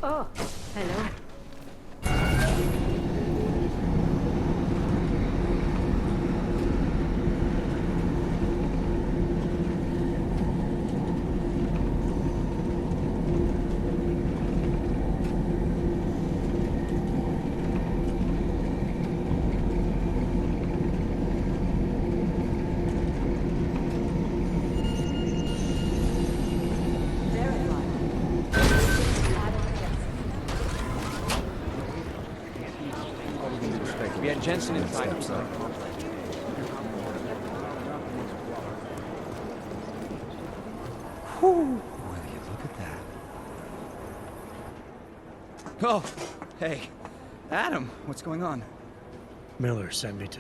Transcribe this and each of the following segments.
Oh, hello. We had Jensen inside. Whew, will you look at that? Oh, hey. Adam, what's going on? Miller sent me to...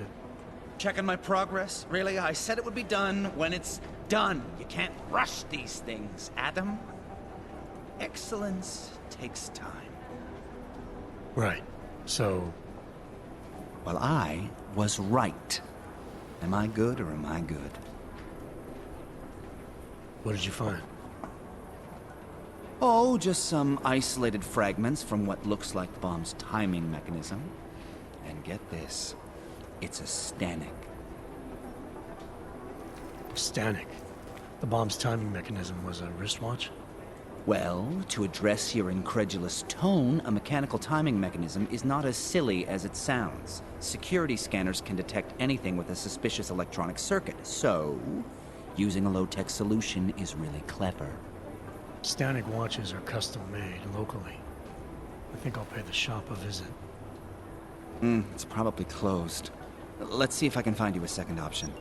Checking my progress? Really? I said it would be done when it's done. You can't rush these things, Adam. Excellence takes time. Right. So, Well, I was right. Am I good or am I good? what did you find? Oh, just some isolated fragments from what looks like the bomb's timing mechanism. And get this, it's a Stanek. Stanek. The bomb's timing mechanism was a wristwatch? Well, to address your incredulous tone, a mechanical timing mechanism is not as silly as it sounds. Security scanners can detect anything with a suspicious electronic circuit, so using a low-tech solution is really clever. Stanek watches are custom-made locally. I think I'll pay the shop a visit. It's probably closed. Let's see if I can find you a second option.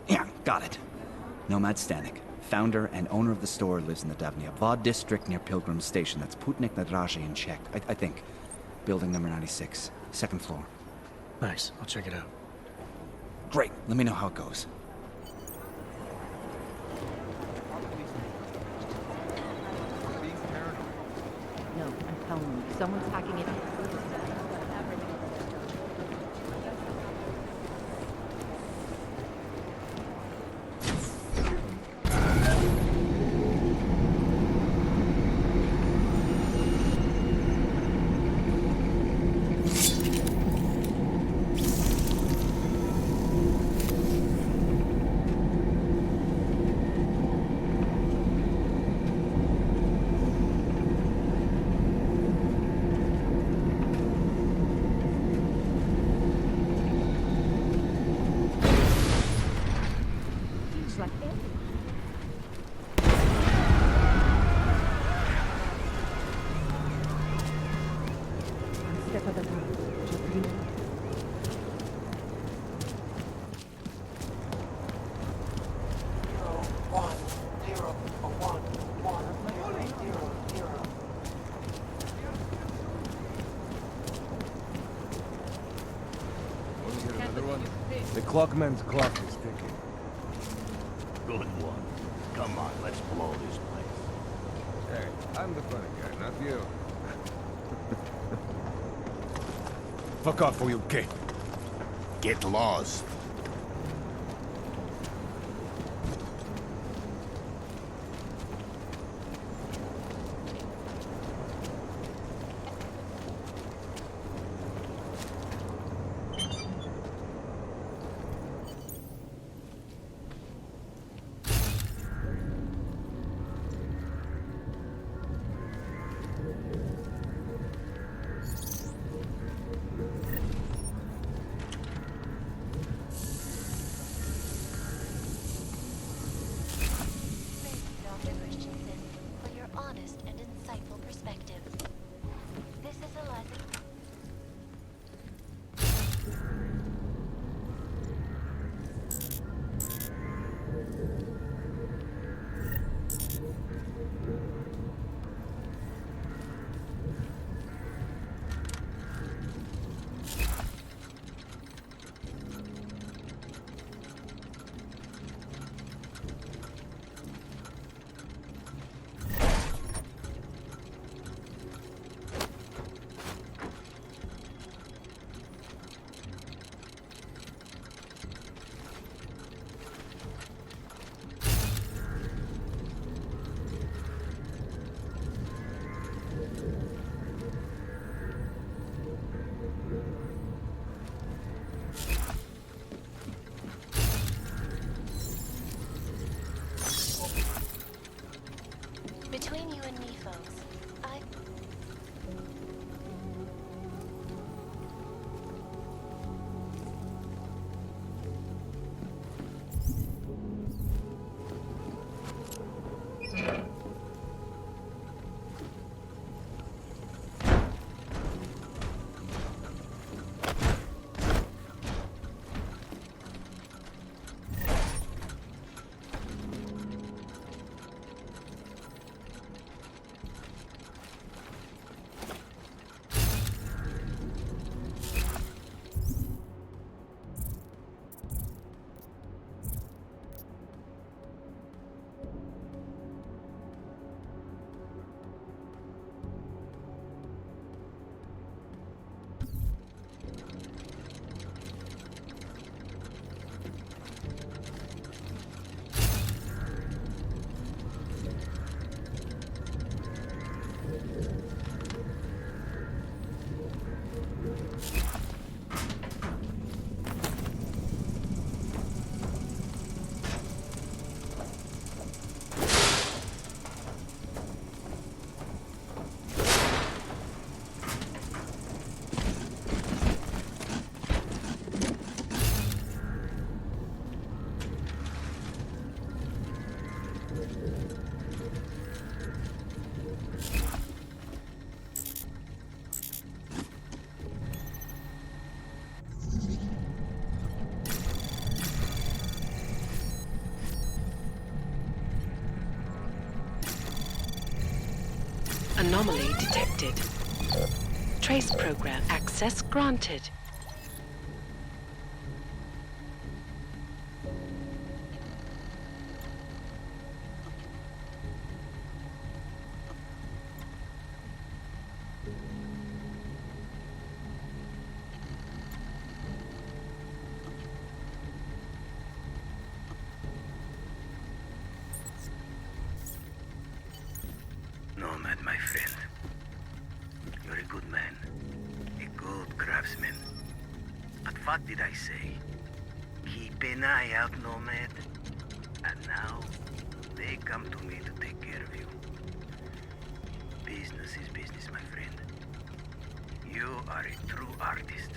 Yeah, got it. Nomad Stanek, founder and owner of the store, lives in the Davnia Vod district near Pilgrim Station. That's Putnik Nadraje in Czech, I think. Building number 96, second floor. Nice, I'll check it out. Great, let me know how it goes. No, I'm telling you, someone's hacking it. Like it. Step at a time. Just breathe. The clockman's clock is ticking. Good one. Come on, let's blow this place. Hey, I'm the funny guy, not you. Fuck off or you'll get. Get lost. detected. Trace program access granted. Nomad, my friend. You're a good man. A good craftsman. But what did I say? Keep an eye out, Nomad. And now, they come to me to take care of you. Business is business, my friend. You are a true artist.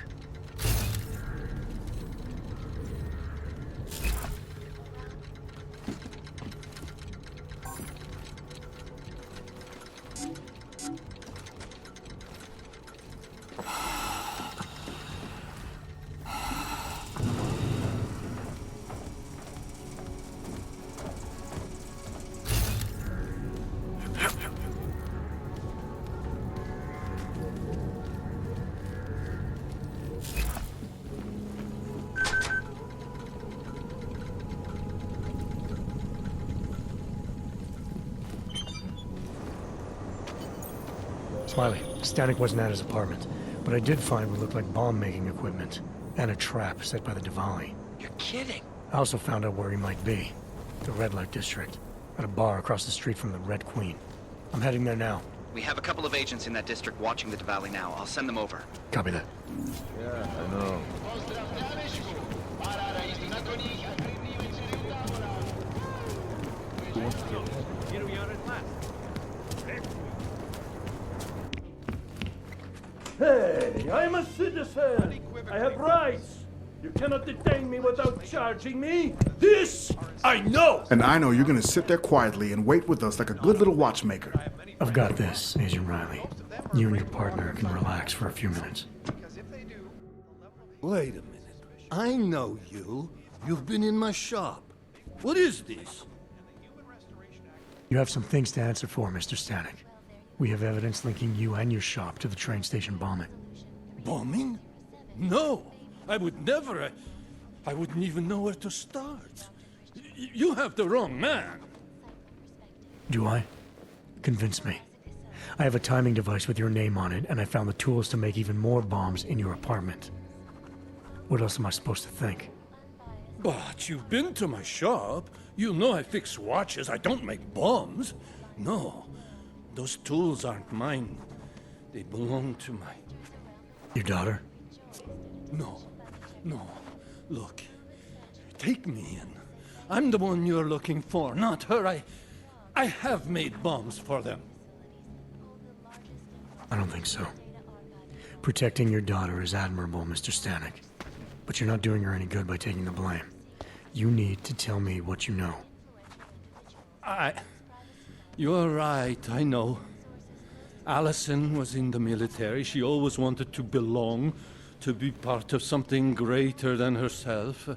Smiley, Stanek wasn't at his apartment, but I did find what looked like bomb-making equipment, and a trap set by the Diwali. You're kidding. I also found out where he might be. The Red Light District, at a bar across the street from the Red Queen. I'm heading there now. We have a couple of agents in that district watching the Diwali now. I'll send them over. Copy that. Yeah, I know. Hey, I'm a citizen. I have rights. You cannot detain me without charging me. This I know. And I know you're gonna sit there quietly and wait with us like a good little watchmaker. I've got this, Agent Riley. You and your partner can relax for a few minutes. Wait a minute. I know you. You've been in my shop. What is this? You have some things to answer for, Mr. Stanek. We have evidence linking you and your shop to the train station bombing. Bombing? No. I would never. I wouldn't even know where to start. You have the wrong man. Do I? Convince me. I have a timing device with your name on it, and I found the tools to make even more bombs in your apartment. What else am I supposed to think? But you've been to my shop. You know I fix watches. I don't make bombs. No. Those tools aren't mine. They belong to my... Your daughter? No. No. Look. Take me in. I'm the one you're looking for, not her. I have made bombs for them. I don't think so. Protecting your daughter is admirable, Mr. Stanek. But you're not doing her any good by taking the blame. You need to tell me what you know. You're right, I know. Allison was in the military. She always wanted to belong, to be part of something greater than herself.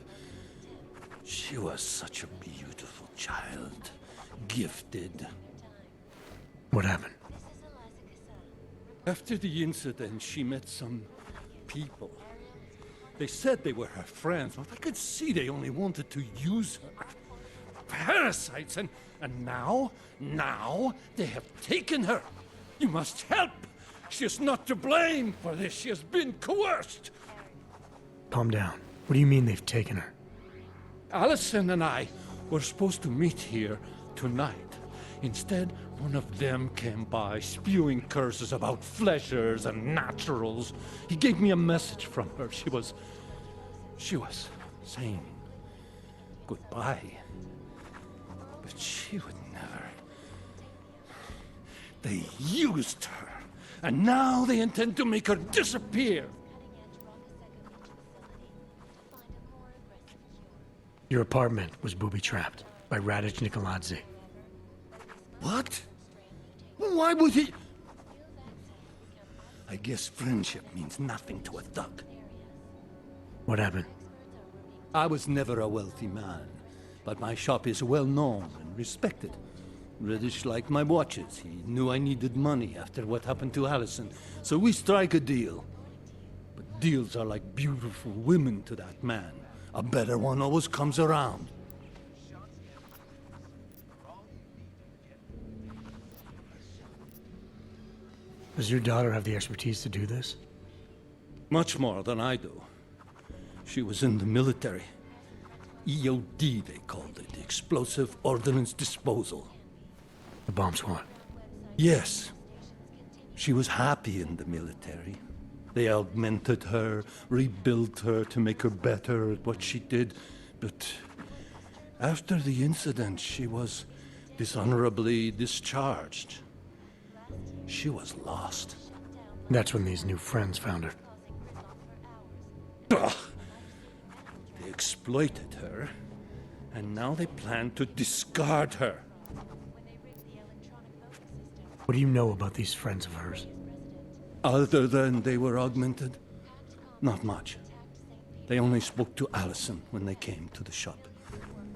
She was such a beautiful child. Gifted. What happened? After the incident, she met some people. They said they were her friends, but I could see they only wanted to use her. Parasites, and now they have taken her. You must help. She is not to blame for this. She has been coerced. Calm down. What do you mean they've taken her? Allison and I were supposed to meet here tonight. Instead, one of them came by, spewing curses about fleshers and naturals. He gave me a message from her. She was saying goodbye. But she would never. They used her. And now they intend to make her disappear. Your apartment was booby-trapped by Radic Nikoladze. What? Why would he? I guess friendship means nothing to a thug. What happened? I was never a wealthy man, but my shop is well known and respected. Reddish liked my watches. He knew I needed money after what happened to Allison, so we strike a deal. But deals are like beautiful women to that man. A better one always comes around. Does your daughter have the expertise to do this? Much more than I do. She was in the military. EOD, they called it. Explosive Ordnance Disposal. The bomb squad. Yes. She was happy in the military. They augmented her, rebuilt her to make her better at what she did. But after the incident, she was dishonorably discharged. She was lost. That's when these new friends found her. Ugh. They exploited her, and now they plan to discard her. What do you know about these friends of hers? Other than they were augmented? Not much. They only spoke to Allison when they came to the shop.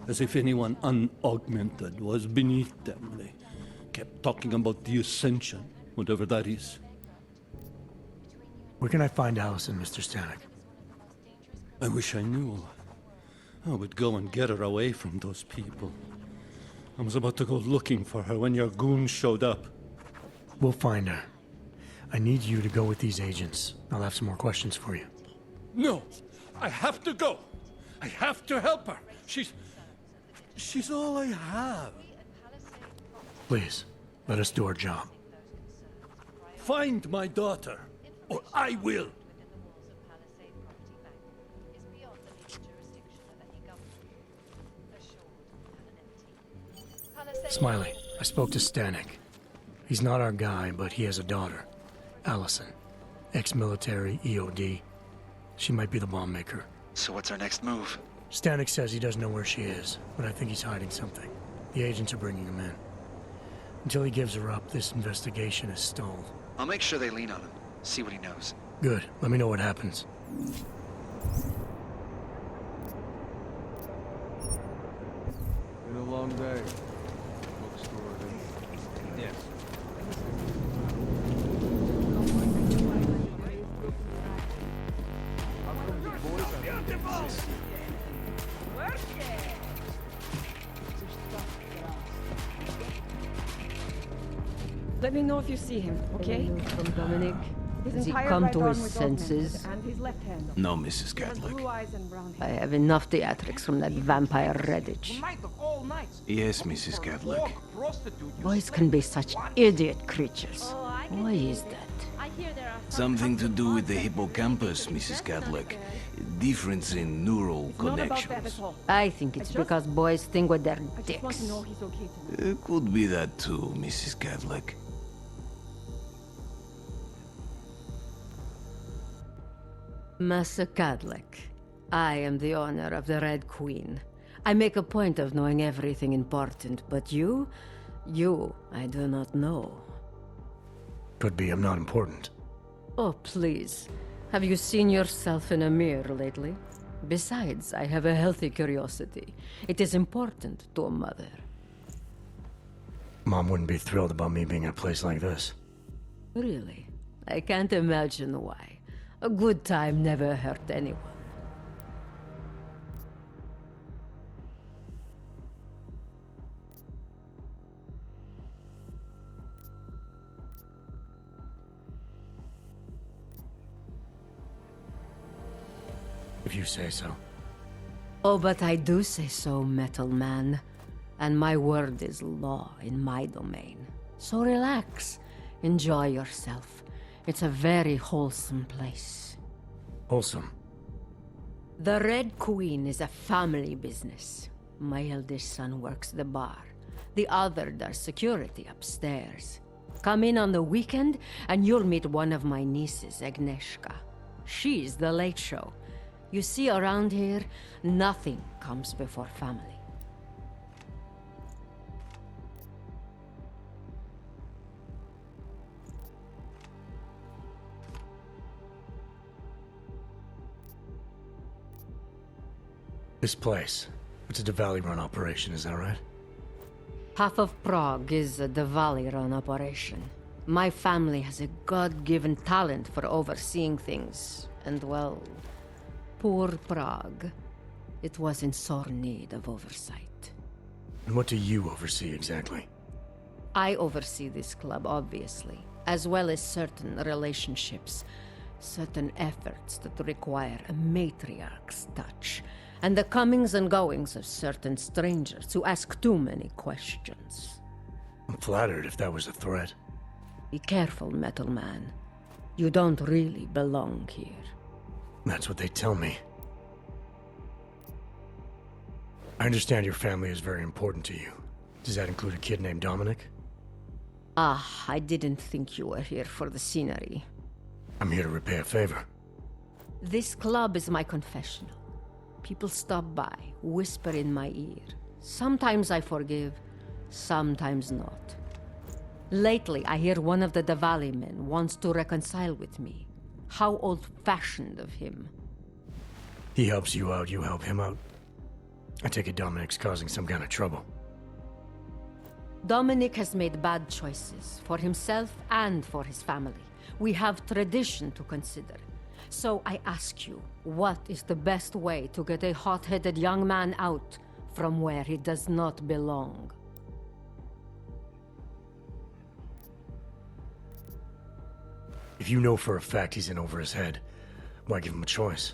As if anyone unaugmented was beneath them. They kept talking about the Ascension, whatever that is. Where can I find Allison, Mr. Stanek? I wish I knew. I would go and get her away from those people. I was about to go looking for her when your goons showed up. We'll find her. I need you to go with these agents. I'll have some more questions for you. No! I have to go! I have to help her! She's all I have. Please, let us do our job. Find my daughter, or I will! Smiley, I spoke to Stanek. He's not our guy, but he has a daughter, Allison. Ex-military, EOD. She might be the bomb maker. So what's our next move? Stanek says he doesn't know where she is, but I think he's hiding something. The agents are bringing him in. Until he gives her up, this investigation is stalled. I'll make sure they lean on him. See what he knows. Good. Let me know what happens. Been a long day. Bookstore, Yes. Let me know if you see him, okay? From Dominic. His Has he entire come right to arm his was senses? augmented, and his left hand. No, Mrs. He has Gadlick. blue eyes and brown I hair. have enough theatrics from that vampire Redditch. Yes, Mrs. Gadlick. Boys can be such idiot creatures. Why is that? Something to do with the hippocampus, Mrs. Gadlick. Difference in neural connections. I think it's because boys think with their I just want to dicks. know he's okay tonight. It could be that too, Mrs. Gadlick. Master Cadlick, I am the owner of the Red Queen. I make a point of knowing everything important, but you, I do not know. Could be I'm not important. Oh, please. Have you seen yourself in a mirror lately? Besides, I have a healthy curiosity. It is important to a mother. Mom wouldn't be thrilled about me being in a place like this. Really? I can't imagine why. A good time never hurt anyone. If you say so. Oh, but I do say so, Metal Man. And my word is law in my domain. So relax. Enjoy yourself. It's a very wholesome place. Wholesome. The Red Queen is a family business. My eldest son works the bar. The other does security upstairs. Come in on the weekend, and you'll meet one of my nieces, Agnieszka. She's the late show. You see, around here, nothing comes before family. This place, it's a Valley run operation, is that right? Half of Prague is a Diwali-run operation. My family has a God-given talent for overseeing things, and well, poor Prague. It was in sore need of oversight. And what do you oversee exactly? I oversee this club, obviously, as well as certain relationships, certain efforts that require a matriarch's touch, and the comings and goings of certain strangers who ask too many questions. I'm flattered if that was a threat. Be careful, Metal Man. You don't really belong here. That's what they tell me. I understand your family is very important to you. Does that include a kid named Dominic? Ah, I didn't think you were here for the scenery. I'm here to repay a favor. This club is my confessional. People stop by, whisper in my ear. Sometimes I forgive, sometimes not. Lately, I hear one of the Diwali men wants to reconcile with me. How old-fashioned of him. He helps you out, you help him out. I take it Dominic's causing some kind of trouble. Dominic has made bad choices, for himself and for his family. We have tradition to consider. So I ask you, what is the best way to get a hot-headed young man out from where he does not belong? If you know for a fact he's in over his head, why give him a choice?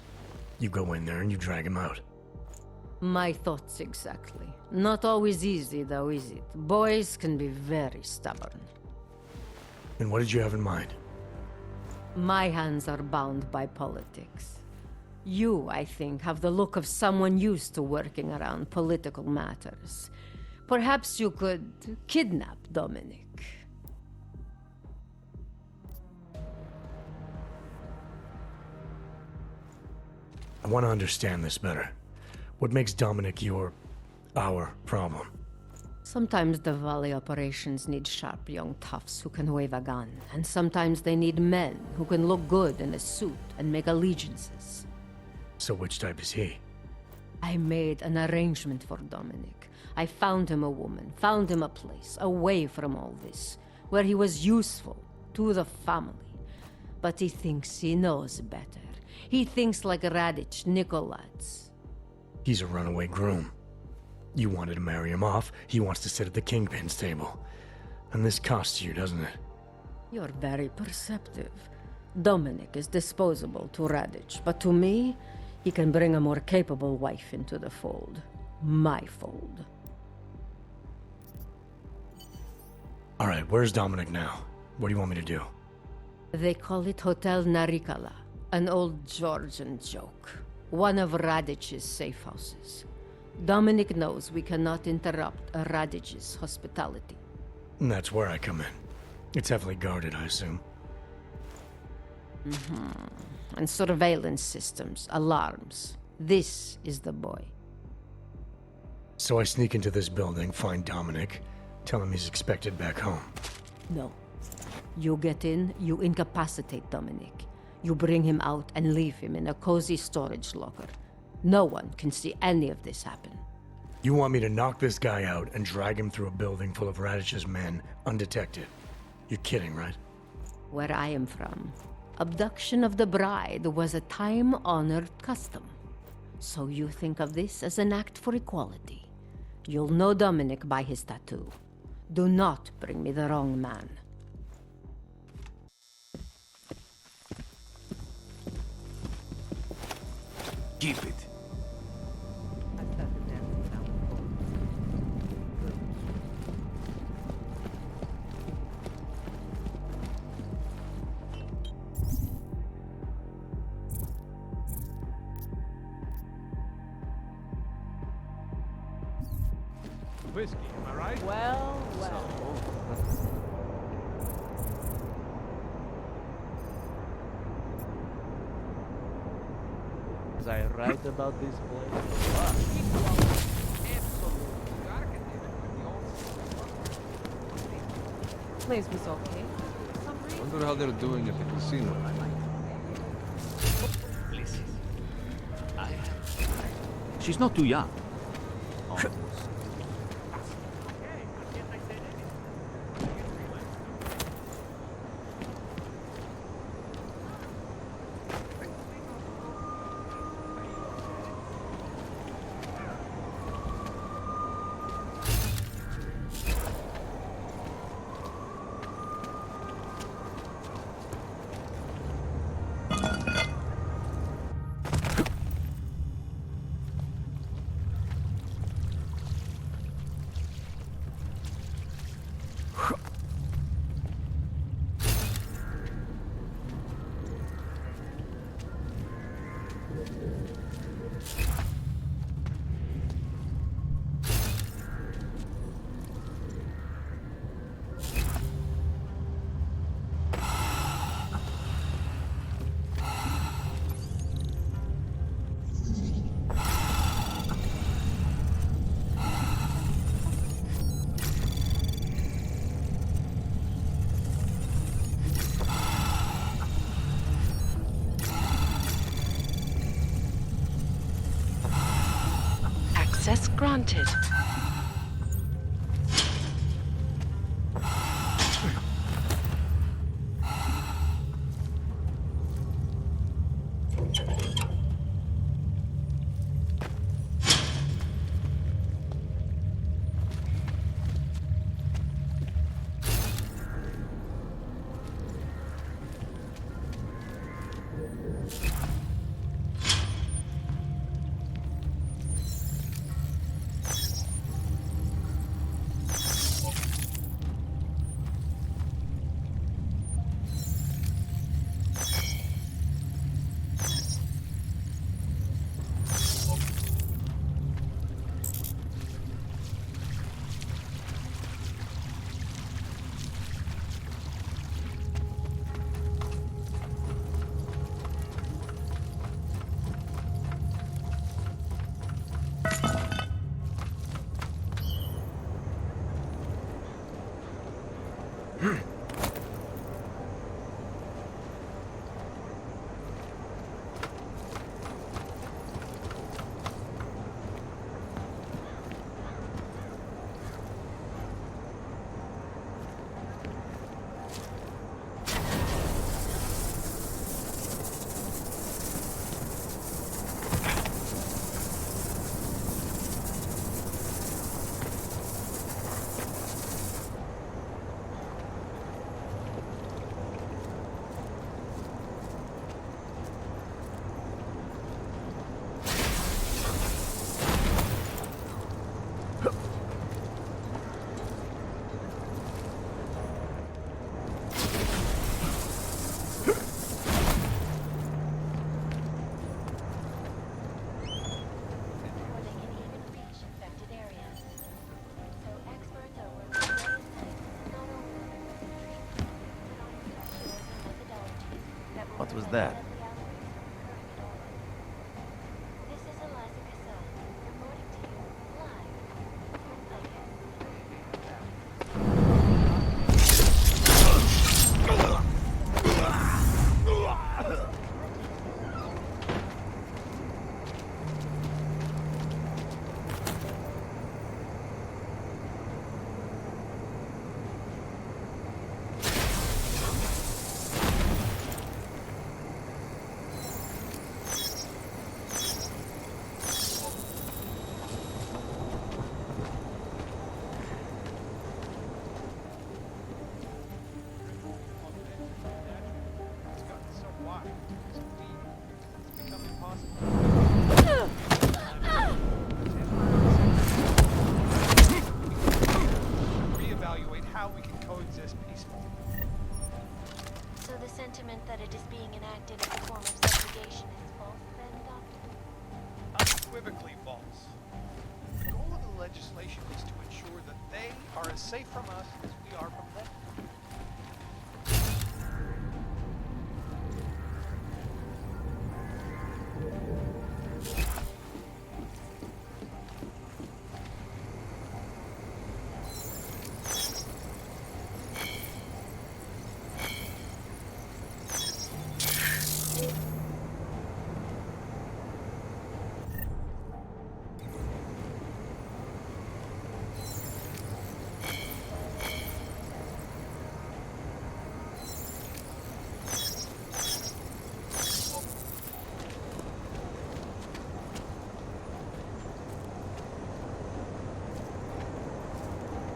You go in there and you drag him out. My thoughts exactly. Not always easy, though, is it? Boys can be very stubborn. And what did you have in mind? My hands are bound by politics. You, I think, have the look of someone used to working around political matters. Perhaps you could kidnap Dominic. I want to understand this better. What makes Dominic our problem? Sometimes the Valley operations need sharp young toughs who can wave a gun, and sometimes they need men who can look good in a suit and make allegiances. So which type is he? I made an arrangement for Dominic. I found him a woman, found him a place, away from all this, where he was useful to the family. But he thinks he knows better. He thinks like Radic Nikolats. He's a runaway groom. You wanted to marry him off, he wants to sit at the kingpin's table. And this costs you, doesn't it? You're very perceptive. Dominic is disposable to Radic, but to me, he can bring a more capable wife into the fold. My fold. All right, where's Dominic now? What do you want me to do? They call it Hotel Narikala, an old Georgian joke. One of Radic's safe houses. Dominic knows we cannot interrupt Radic's hospitality. And that's where I come in. It's heavily guarded, I assume. And surveillance systems, alarms. This is the boy. So I sneak into this building, find Dominic, tell him he's expected back home. No. You get in, you incapacitate Dominic. You bring him out and leave him in a cozy storage locker. No one can see any of this happen. You want me to knock this guy out and drag him through a building full of Radic's men, undetected? You're kidding, right? Where I am from, abduction of the bride was a time-honored custom. So you think of this as an act for equality. You'll know Dominic by his tattoo. Do not bring me the wrong man. Keep it. Whiskey, am I right? Well, well. Was I right about this place? Place was okay. Wonder how they're doing at the casino. She's not too young. granted. What was that? That it is being enacted in the form of segregation is false, then, Doctor? Unequivocally false. The goal of the legislation is to ensure that they are as safe from us as we are from them.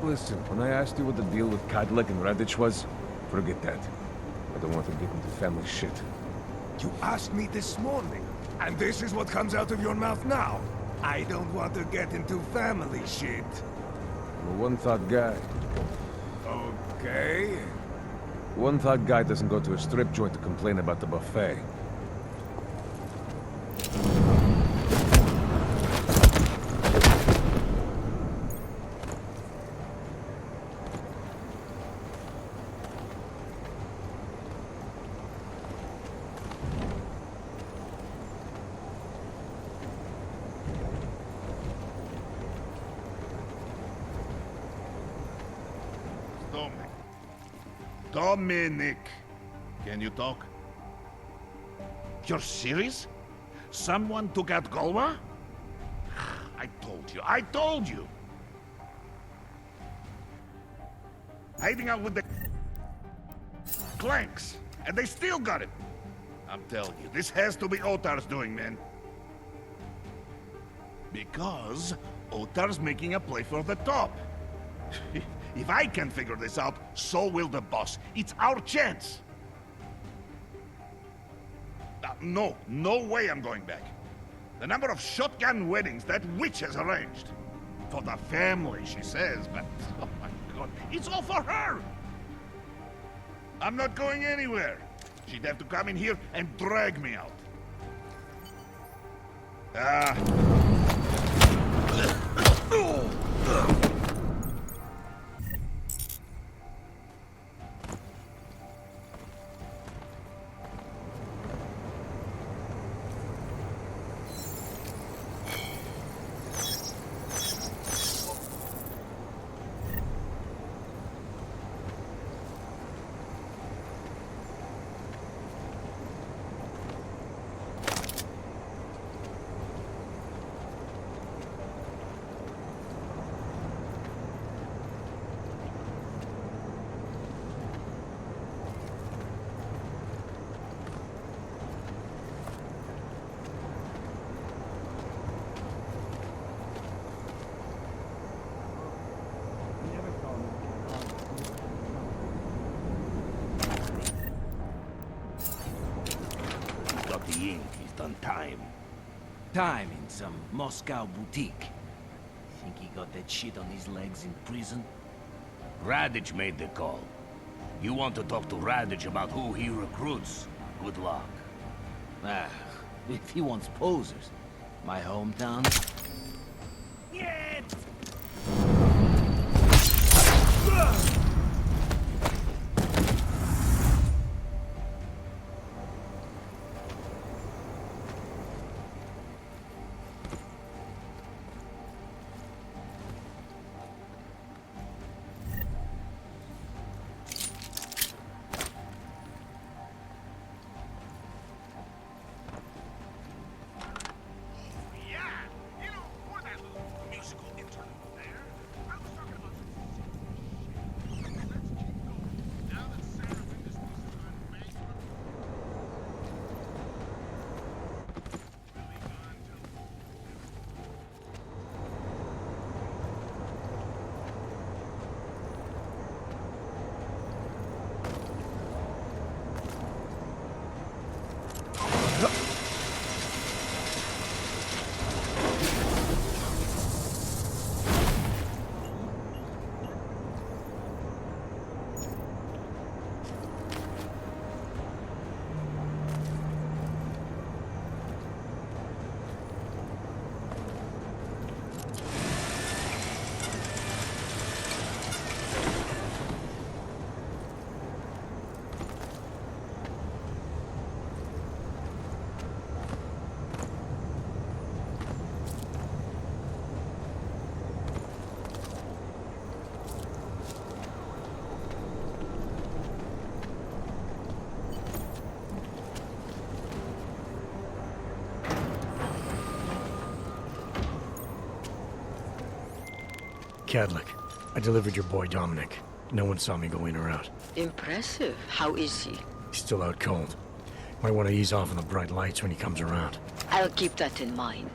Listen, when I asked you what the deal with Cadillac and Radich was, forget that. I don't want to get into family shit. You asked me this morning, and this is what comes out of your mouth now. I don't want to get into family shit. I'm a one-thought guy. Okay. One-thought guy doesn't go to a strip joint to complain about the buffet. Dominic, can you talk? You're serious? Someone took out Golwa? I told you! Hiding out with the clanks, and they still got it! I'm telling you, this has to be Otar's doing, man. Because Otar's making a play for the top. If I can figure this out, so will the boss. It's our chance. No way I'm going back. The number of shotgun weddings that witch has arranged. For the family, she says, but oh my god, it's all for her! I'm not going anywhere. She'd have to come in here and drag me out. The ink is done time. Time in some Moscow boutique. Think he got that shit on his legs in prison? Radich made the call. You want to talk to Radich about who he recruits? Good luck. If he wants posers, my hometown. Yes! Cadlick, I delivered your boy Dominic. No one saw me go in or out. Impressive. How is he? He's still out cold. Might want to ease off on the bright lights when he comes around. I'll keep that in mind.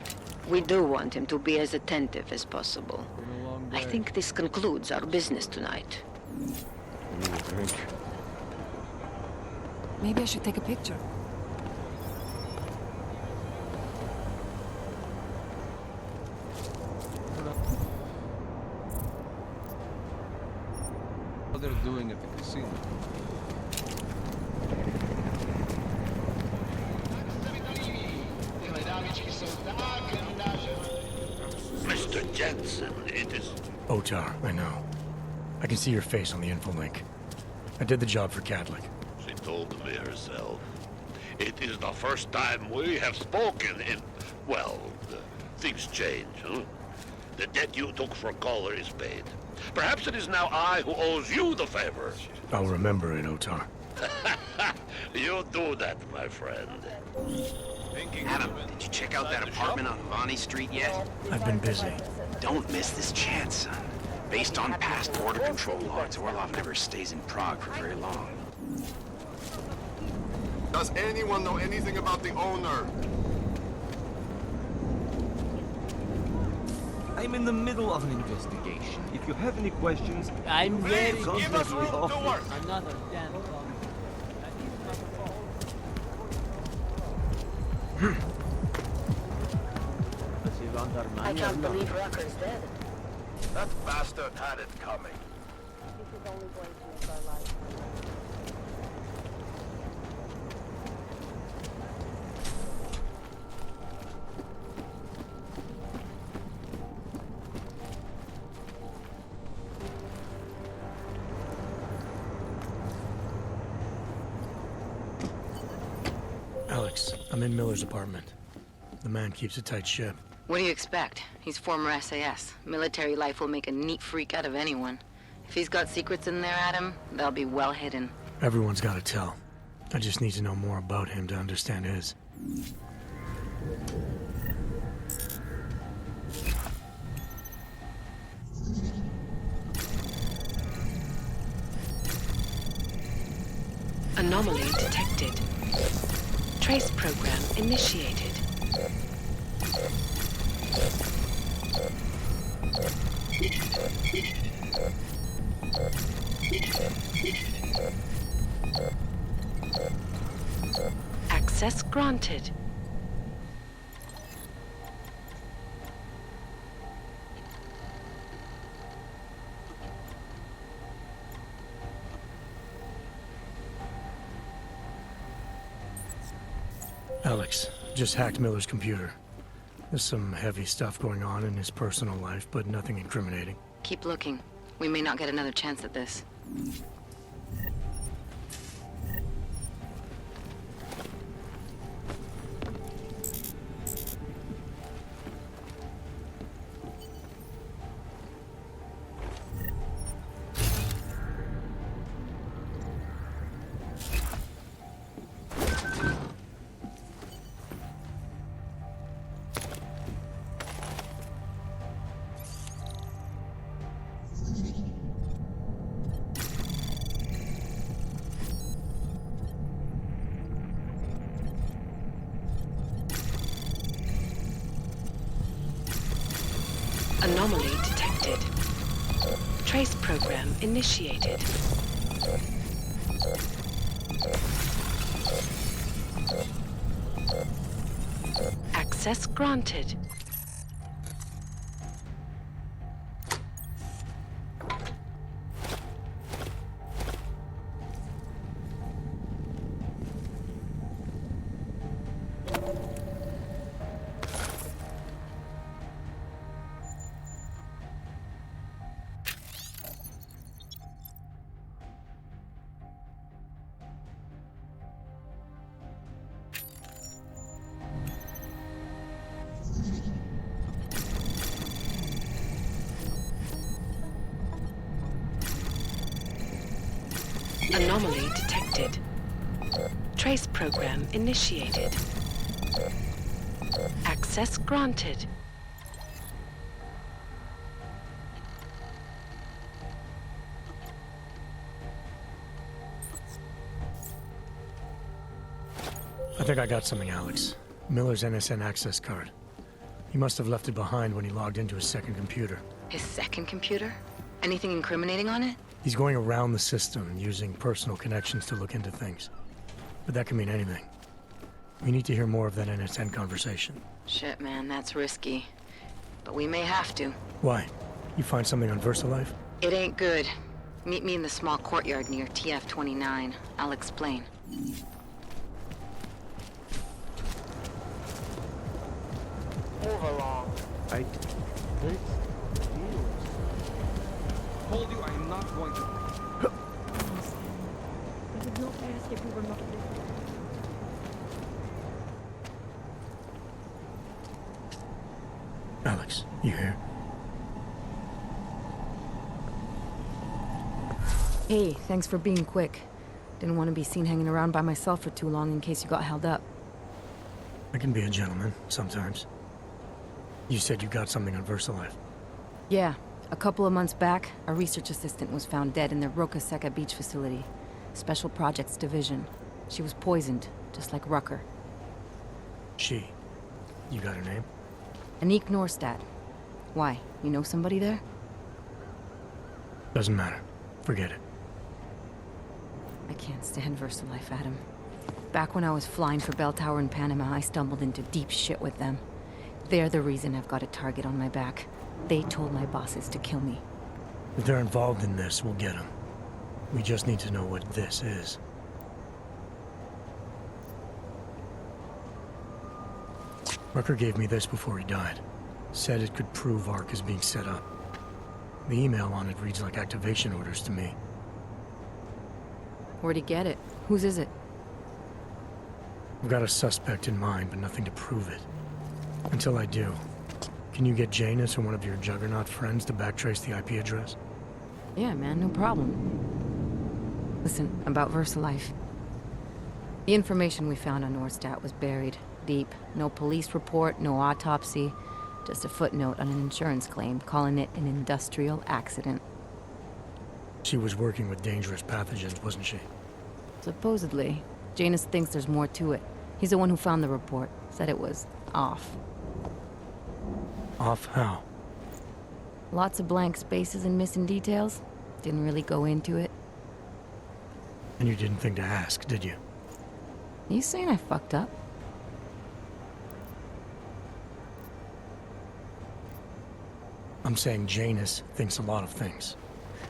We do want him to be as attentive as possible. I think this concludes our business tonight. Maybe I should take a picture. What they're doing at the casino. Mr. Jensen, it is... Otar, I know. I can see your face on the info link. I did the job for Cadlick. She told me herself. It is the first time we have spoken in... Well, things change, huh? The debt you took for Caller is paid. Perhaps it is now I who owes you the favor. I'll remember it, Otar. You do that, my friend. Think Adam, did you check out that apartment on Vonnie Street yet? I've been busy. Don't miss this chance, son. Based on past border control logs, Orlov never stays in Prague for very long. Does anyone know anything about the owner? I'm in the middle of an investigation. If you have any questions, I'm ready. Give us room to work. Another damn bomb. I can't believe Rucker's dead. That bastard had it coming. This is only going to make our lives harder. Alex, I'm in Miller's apartment. The man keeps a tight ship. What do you expect? He's former SAS. Military life will make a neat freak out of anyone. If he's got secrets in there, Adam, they'll be well hidden. Everyone's got to tell. I just need to know more about him to understand his. Anomaly detected. Trace program initiated. Access granted. Alex, just hacked Miller's computer. There's some heavy stuff going on in his personal life, but nothing incriminating. Keep looking. We may not get another chance at this. Anomaly detected. Trace program initiated. Access granted. Anomaly detected. Trace program initiated. Access granted. I think I got something, Alex. Miller's NSN access card. He must have left it behind when he logged into his second computer. His second computer? Anything incriminating on it? He's going around the system, using personal connections to look into things. But that can mean anything. We need to hear more of that NSN conversation. Shit, man, that's risky. But we may have to. Why? You find something on VersaLife? It ain't good. Meet me in the small courtyard near TF-29. I'll explain. Move along. I told you I am not going to. Alex, you here? Hey, thanks for being quick. Didn't want to be seen hanging around by myself for too long in case you got held up. I can be a gentleman, sometimes. You said you got something on VersaLife. Yeah. A couple of months back, a research assistant was found dead in the Roca Seca beach facility. Special Projects Division. She was poisoned, just like Rucker. She. You got her name? Anique Norstad. Why? You know somebody there? Doesn't matter. Forget it. I can't stand VersaLife, Adam. Back when I was flying for Bell Tower in Panama, I stumbled into deep shit with them. They're the reason I've got a target on my back. They told my bosses to kill me. If they're involved in this, we'll get them. We just need to know what this is. Rucker gave me this before he died. Said it could prove ARC is being set up. The email on it reads like activation orders to me. Where'd he get it? Whose is it? I've got a suspect in mind, but nothing to prove it. Until I do, can you get Janus or one of your Juggernaut friends to backtrace the IP address? Yeah, man, no problem. Listen, about VersaLife. The information we found on Norstad was buried deep. No police report, no autopsy. Just a footnote on an insurance claim, calling it an industrial accident. She was working with dangerous pathogens, wasn't she? Supposedly. Janus thinks there's more to it. He's the one who found the report. Said it was off. Off how? Lots of blank spaces and missing details. Didn't really go into it. And you didn't think to ask, did you? You saying I fucked up? I'm saying Janus thinks a lot of things.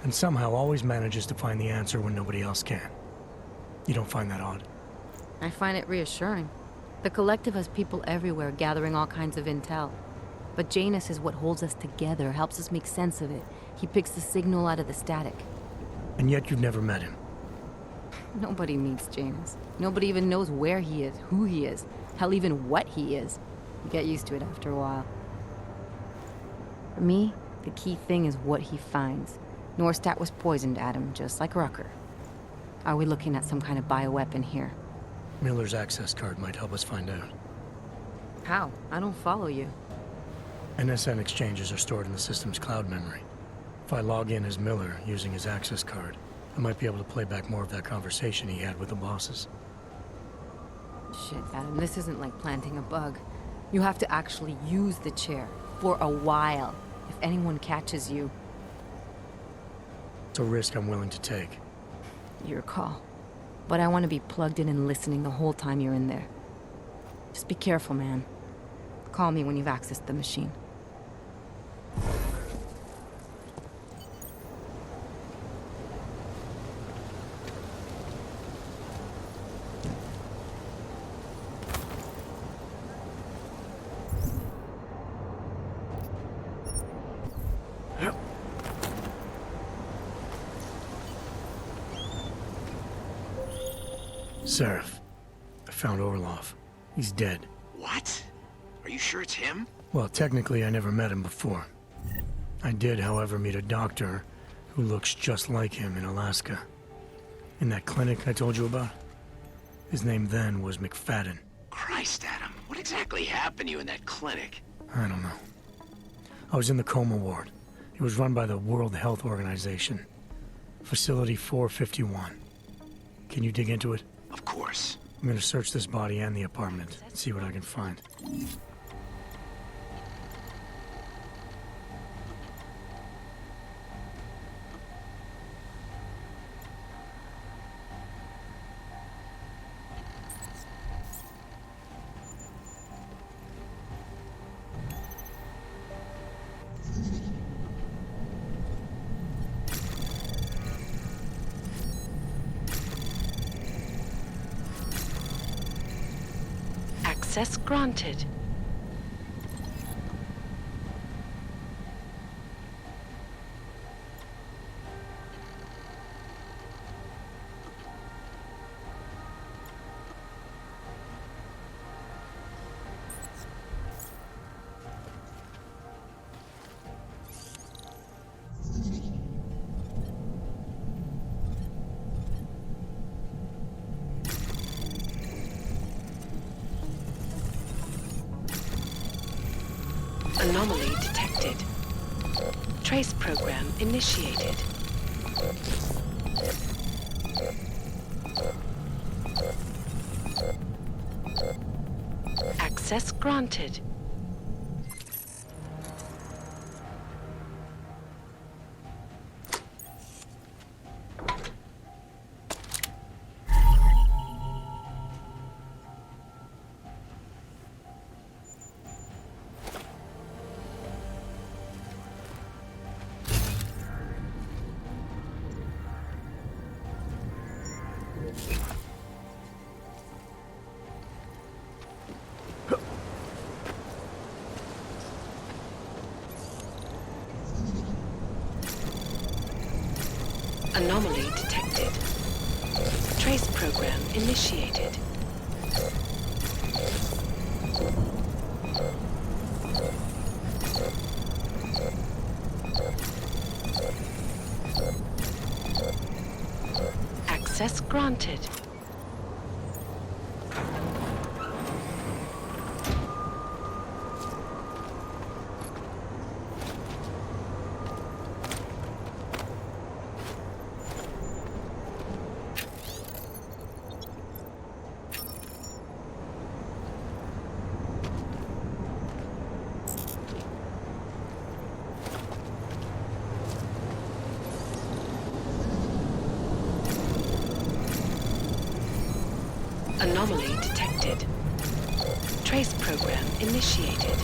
And somehow always manages to find the answer when nobody else can. You don't find that odd? I find it reassuring. The Collective has people everywhere gathering all kinds of intel. But Janus is what holds us together, helps us make sense of it. He picks the signal out of the static. And yet you've never met him. Nobody meets Janus. Nobody even knows where he is, who he is, hell, even what he is. You get used to it after a while. For me, the key thing is what he finds. Norstad was poisoned, Adam, just like Rucker. Are we looking at some kind of bioweapon here? Miller's access card might help us find out. How? I don't follow you. NSN exchanges are stored in the system's cloud memory. If I log in as Miller using his access card, I might be able to play back more of that conversation he had with the bosses. Shit, Adam, this isn't like planting a bug. You have to actually use the chair. For a while. If anyone catches you... It's a risk I'm willing to take. Your call. But I want to be plugged in and listening the whole time you're in there. Just be careful, man. Call me when you've accessed the machine. Seraph, I found Orlov. He's dead. What? Are you sure it's him? Well, technically I never met him before. I did, however, meet a doctor who looks just like him in Alaska. In that clinic I told you about. His name then was McFadden. Christ, Adam. What exactly happened to you in that clinic? I don't know. I was in the coma ward. It was run by the World Health Organization. Facility 451. Can you dig into it? Of course. I'm gonna search this body and the apartment, see what I can find. Access granted. Anomaly detected. Trace program initiated. Access granted. Anomaly detected. Trace program initiated. Access granted. Anomaly detected. Trace program initiated.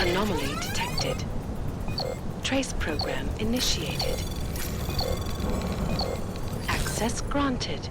Anomaly detected. Trace program initiated. Access granted.